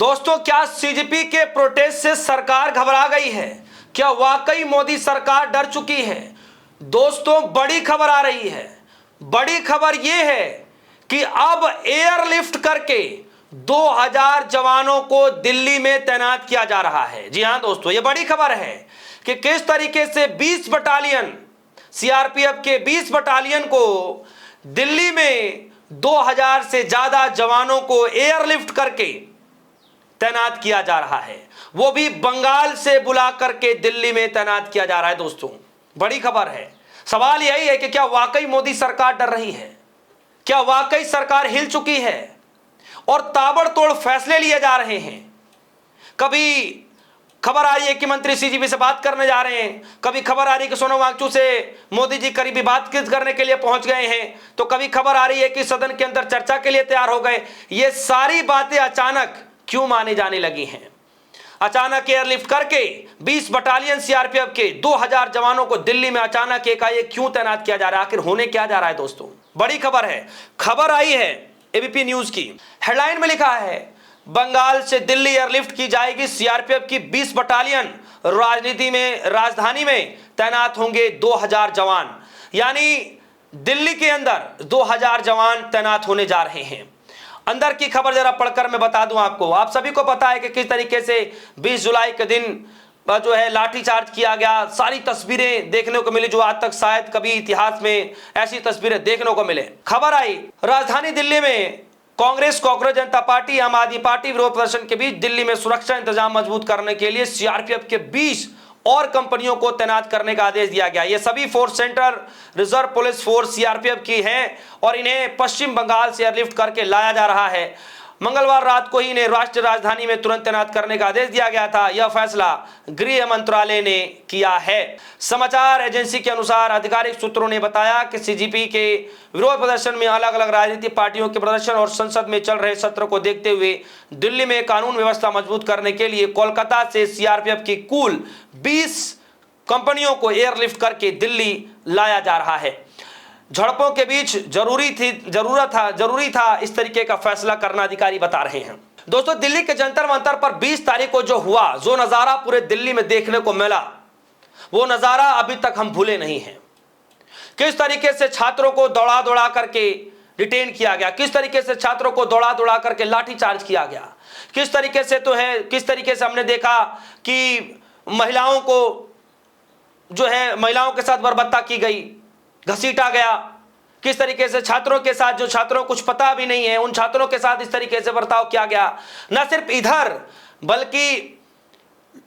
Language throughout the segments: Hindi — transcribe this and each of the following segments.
दोस्तों, क्या सीजेपी के प्रोटेस्ट से सरकार घबरा गई है? क्या वाकई मोदी सरकार डर चुकी है? दोस्तों, बड़ी खबर आ रही है। बड़ी खबर यह है कि अब एयरलिफ्ट करके 2000 जवानों को दिल्ली में तैनात किया जा रहा है। जी हां दोस्तों, यह बड़ी खबर है कि किस तरीके से 20 बटालियन सीआरपीएफ के 20 बटालियन को दिल्ली में 2000 से ज्यादा जवानों को एयरलिफ्ट करके तैनात किया जा रहा है, वो भी बंगाल से बुला करके दिल्ली में तैनात किया जा रहा है। दोस्तों, बड़ी खबर है। सवाल यही है कि क्या वाकई मोदी सरकार डर रही है? क्या वाकई सरकार हिल चुकी है और ताबड़तोड़ फैसले लिए जा रहे हैं? कभी खबर आ रही है कि मंत्री सीजीपी से बात करने जा रहे हैं, कभी खबर आ रही है कि सोनम वांगचुक से मोदी जी करीबी बातचीत करने के लिए पहुंच गए हैं, तो कभी खबर आ रही है कि सदन के अंदर चर्चा के लिए तैयार हो गए। ये सारी बातें अचानक क्यों माने जाने लगी हैं? अचानक एयरलिफ्ट करके 20 बटालियन सीआरपीएफ के 2000 जवानों को दिल्ली में अचानक एकाएक क्यों तैनात किया जा रहा है? आखिर होने क्या जा रहा है? दोस्तों, बड़ी खबर है। खबर आई है एबीपी न्यूज की। हेडलाइन में लिखा है, बंगाल से दिल्ली एयरलिफ्ट की जाएगी सीआरपीएफ की 20 बटालियन, राजधानी में तैनात होंगे 2000 जवान। यानी दिल्ली के अंदर 2000 जवान तैनात होने जा रहे हैं। अंदर की खबर जरा पढ़कर मैं बता दूं आपको। आप सभी को पता है कि किस तरीके से 20 जुलाई के दिन जो है लाठीचार्ज किया गया। सारी तस्वीरें देखने को मिली जो आज तक शायद कभी इतिहास में ऐसी तस्वीरें देखने को मिले। खबर आई, राजधानी दिल्ली में कांग्रेस, कांग्रेस जनता पार्टी, आम आदमी पार्टी विरोध प्रदर्शन के बीच दिल्ली में सुरक्षा इंतजाम मजबूत करने के लिए सीआरपीएफ के 20 और कंपनियों को तैनात करने का आदेश दिया गया। ये सभी force centre reserve police force CRPF की हैं और इन्हें पश्चिम बंगाल से एयरलिफ्ट करके लाया जा रहा है। मंगलवार रात को ही इन्हें राष्ट्रीय राजधानी में तुरंत तैनात करने का आदेश दिया गया था। यह फैसला गृह मंत्रालय ने किया है। समाचार एजेंसी के अनुसार आधिकारिक सूत्रों ने बताया कि सीजीपी के विरोध प्रदर्शन में अलग अलग राजनीतिक पार्टियों के प्रदर्शन और संसद में चल रहे सत्र को देखते हुए दिल्ली में कानून व्यवस्था मजबूत करने के लिए कोलकाता से सीआरपीएफ की कुल 20 कंपनियों को एयरलिफ्ट करके दिल्ली लाया जा रहा है। झड़पों के बीच जरूरी था इस तरीके का फैसला करना, अधिकारी बता रहे हैं। दोस्तों, दिल्ली के जंतर मंतर पर 20 तारीख को जो नजारा पूरे दिल्ली में देखने को मिला, वो नजारा अभी तक हम भूले नहीं हैं। किस तरीके से छात्रों को दौड़ा दौड़ा करके डिटेन किया गया, किस तरीके से छात्रों को दौड़ा दौड़ा करके लाठीचार्ज किया गया, किस तरीके से हमने देखा कि महिलाओं के साथ बर्बरता की गई, घसीटा गया। किस तरीके से छात्रों के साथ, जो छात्रों को कुछ पता भी नहीं है, उन छात्रों के साथ इस तरीके से बर्ताव किया गया। न सिर्फ इधर बल्कि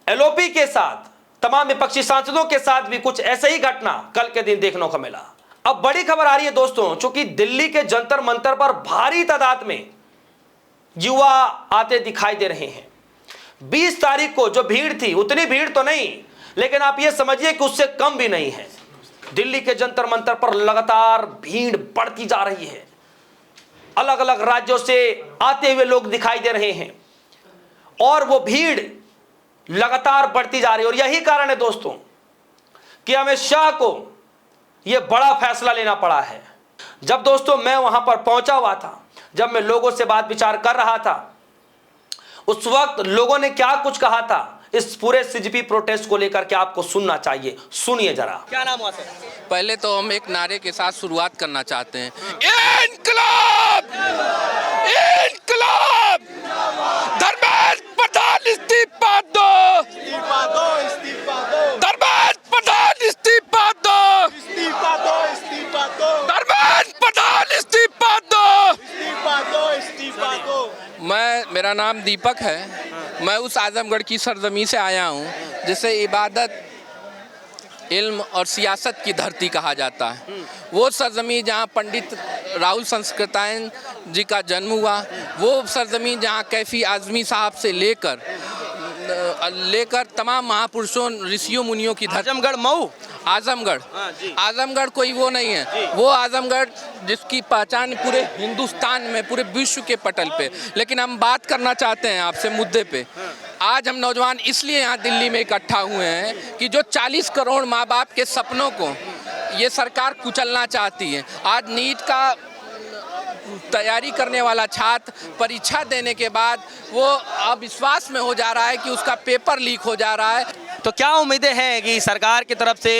एलओपी के साथ, तमाम विपक्षी सांसदों के साथ भी कुछ ऐसे ही घटना कल के दिन देखने को मिला। अब बड़ी खबर आ रही है दोस्तों, चूंकि दिल्ली के जंतर मंतर पर भारी तादाद में युवा आते दिखाई दे रहे हैं। 20 तारीख को जो भीड़ थी, उतनी भीड़ तो नहीं, लेकिन आप यह समझिए कि उससे कम भी नहीं है। दिल्ली के जंतर मंतर पर लगातार भीड़ बढ़ती जा रही है। अलग अलग राज्यों से आते हुए लोग दिखाई दे रहे हैं और वो भीड़ लगातार बढ़ती जा रही है। और यही कारण है दोस्तों कि अमित शाह को यह बड़ा फैसला लेना पड़ा है। जब दोस्तों मैं वहां पर पहुंचा हुआ था, जब मैं लोगों से बात विचार कर रहा था, उस वक्त लोगों ने क्या कुछ कहा था इस पूरे सीजीपी प्रोटेस्ट को लेकर के आपको सुनना चाहिए। सुनिए जरा। क्या नाम हुआ सर? पहले तो हम एक नारे के साथ शुरुआत करना चाहते हैं, इनकलाब! इनकलाब! धर्मेंद्र प्रधान इस्तीफा दो! इस्तीफा दो! इस्तीफा दो! धर्मेंद्र प्रधान इस्तीफा दो! इस्तीफा दो! इस्तीफा दो! धर्मेंद्र प्रधान इस्तीफा दो! इस्तीफा दो! इस्तीफा दो! मेरा नाम दीपक है। मैं उस आजमगढ़ की सरजमी से आया हूँ जिसे इबादत, इल्म और सियासत की धरती कहा जाता है। वो सरजमी जहाँ पंडित राहुल संस्कृतायन जी का जन्म हुआ, वो सरजमी जहाँ कैफी आजमी साहब से लेकर तमाम महापुरुषों, ऋषियों, मुनियों की धरती। आजमगढ़, मऊ, आजमगढ़। आजमगढ़ कोई वो नहीं है, वो आजमगढ़ जिसकी पहचान पूरे हिंदुस्तान में, पूरे विश्व के पटल पे। लेकिन हम बात करना चाहते हैं आपसे मुद्दे पे। आज हम नौजवान इसलिए यहाँ दिल्ली में इकट्ठा हुए हैं कि जो 40 करोड़ माँ बाप के सपनों को ये सरकार कुचलना चाहती है। आज नीट का तैयारी करने वाला छात्र परीक्षा देने के बाद वो अविश्वास में हो जा रहा है कि उसका पेपर लीक हो जा रहा है। तो क्या उम्मीदें हैं कि सरकार की तरफ से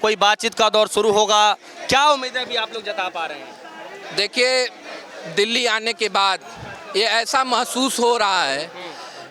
कोई बातचीत का दौर शुरू होगा? क्या उम्मीदें भी आप लोग जता पा रहे हैं? देखिए, दिल्ली आने के बाद ये ऐसा महसूस हो रहा है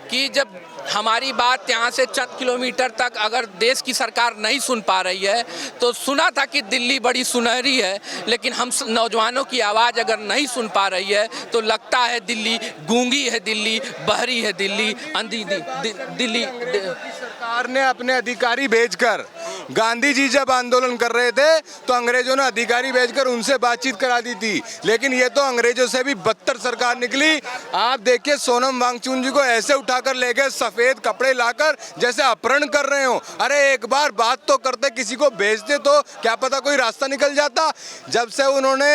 कि जब हमारी बात यहाँ से चंद किलोमीटर तक अगर देश की सरकार नहीं सुन पा रही है, तो सुना था कि दिल्ली बड़ी सुनहरी है, लेकिन हम नौजवानों की आवाज़ अगर नहीं सुन पा रही है तो लगता है दिल्ली गूंगी है, दिल्ली बहरी है, दिल्ली अंधी दिल्ली। सरकार ने अपने अधिकारी भेजकर, गांधी जी जब आंदोलन कर रहे थे तो अंग्रेजों ने अधिकारी भेजकर उनसे बातचीत करा दी थी, लेकिन ये तो अंग्रेजों से भी बदतर सरकार निकली। आप देखिए, सोनम वांगचुक जी को ऐसे उठाकर ले गए सफेद कपड़े लाकर, जैसे अपहरण कर रहे हो। अरे एक बार बात तो करते, किसी को भेजते तो क्या पता कोई रास्ता निकल जाता। जब से उन्होंने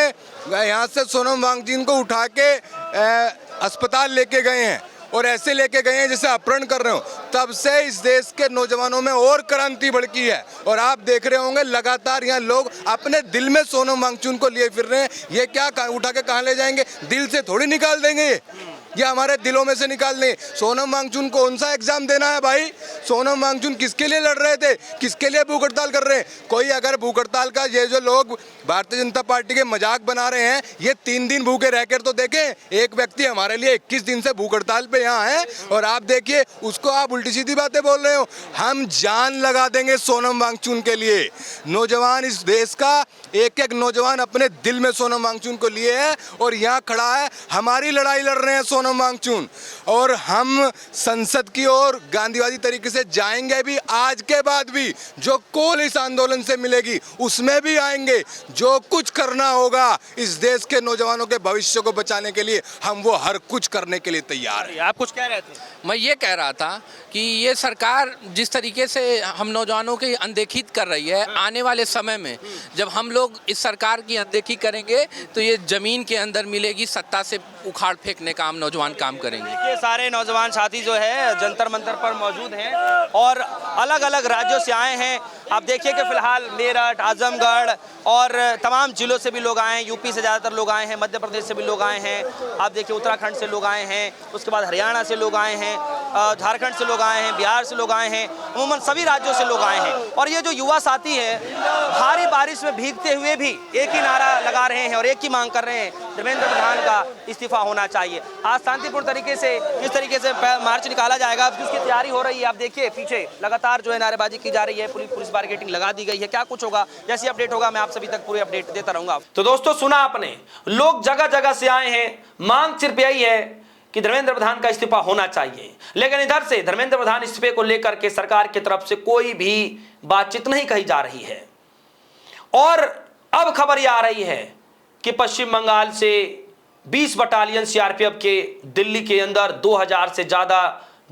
यहाँ से सोनम वांगचुक को उठा के अस्पताल लेके गए हैं और ऐसे लेके गए हैं जैसे अपहरण कर रहे हो, तब से इस देश के नौजवानों में और क्रांति भड़की है। और आप देख रहे होंगे लगातार यहाँ लोग अपने दिल में सोनम वांगचुक को लिए फिर रहे हैं। ये क्या उठा के कहाँ ले जाएंगे? दिल से थोड़ी निकाल देंगे ये हमारे दिलों में से निकाल दें। सोनम वांगचुक को कौन सा एग्जाम देना है भाई? सोनम वांगचुक किसके लिए लड़ रहे थे? किसके लिए भूख हड़ताल कर रहे हैं? कोई अगर भूख हड़ताल का, ये जो लोग भारतीय जनता पार्टी के मजाक बना रहे हैं, ये 3 दिन भूखे रहकर तो देखें। एक व्यक्ति हमारे लिए 21 दिन से भूख हड़ताल पे यहाँ है और आप देखिए उसको आप उल्टी सीधी बातें बोल रहे हो। हम जान लगा देंगे सोनम वांगचुक के लिए। नौजवान इस देश का एक एक नौजवान अपने दिल में सोनम वांगचुक को लिए है और यहाँ खड़ा है, हमारी लड़ाई लड़ रहे हैं सोनम वांगचुक, और हम संसद की ओर गांधीवादी तरीके से जाएंगे भी। आज के बाद भी जो कॉल इस आंदोलन से मिलेगी उसमें भी आएंगे। जो कुछ करना होगा इस देश के नौजवानों के भविष्य को बचाने के लिए, हम वो हर कुछ करने के लिए तैयार हैं। आप कुछ कह रहे थे? मैं ये कह रहा था कि ये सरकार जिस तरीके से हम नौजवानों की अनदेखी कर रही है, आने वाले समय में जब हम लोग इस सरकार की अनदेखी करेंगे तो ये जमीन के अंदर मिलेगी, सत्ता से उखाड़ फेंकने का हम नौजवान काम करेंगे। ये सारे नौजवान साथी जो है जंतर मंतर पर मौजूद हैं और अलग अलग राज्यों से आए हैं। आप देखिए कि फिलहाल मेरठ, आजमगढ़ और तमाम जिलों से भी लोग आए हैं। यूपी से ज़्यादातर लोग आए हैं, मध्य प्रदेश से भी लोग आए हैं, आप देखिए उत्तराखंड से लोग आए हैं, उसके बाद हरियाणा से लोग आए हैं, झारखंड से लोग आए हैं, बिहार से लोग आए हैं, अमूमन सभी राज्यों से लोग आए हैं। और ये जो युवा साथी है भारी बारिश में भीगते हुए भी एक ही नारा लगा रहे हैं और एक ही मांग कर रहे हैं, धर्मेंद्र प्रधान का इस्तीफा होना चाहिए। आज शांतिपूर्ण तरीके से किस तरीके से मार्च निकाला जाएगा, अब जिसकी तैयारी हो रही है, आप देखिए पीछे लगातार जो है नारेबाजी की जा रही है, पुलिस बारगेटिंग लगा दी गई है। क्या कुछ होगा, जैसी अपडेट होगा मैं आप सभी तक पूरी अपडेट देता रहूंगा। तो दोस्तों, सुना आपने, लोग जगह जगह से आए हैं, मांग सिर्फ यही है कि धर्मेंद्र प्रधान का इस्तीफा होना चाहिए। लेकिन इधर से धर्मेंद्र प्रधान इस्तीफे को लेकर के सरकार की तरफ से कोई भी बातचीत नहीं कही जा रही है। और अब खबर यह आ रही है कि पश्चिम बंगाल से 20 बटालियन सीआरपीएफ के दिल्ली के अंदर 2000 से ज्यादा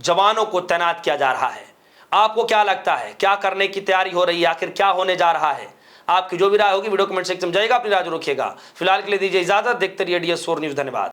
जवानों को तैनात किया जा रहा है। आपको क्या लगता है, क्या करने की तैयारी हो रही है, आखिर क्या होने जा रहा है? आपकी जो भी राय होगी वीडियो कमेंट सेक्शन में जाएगा, अपनी राय रखिएगा। फिलहाल के लिए दीजिए इजाजत, देखते रहिए DS4 न्यूज़। धन्यवाद।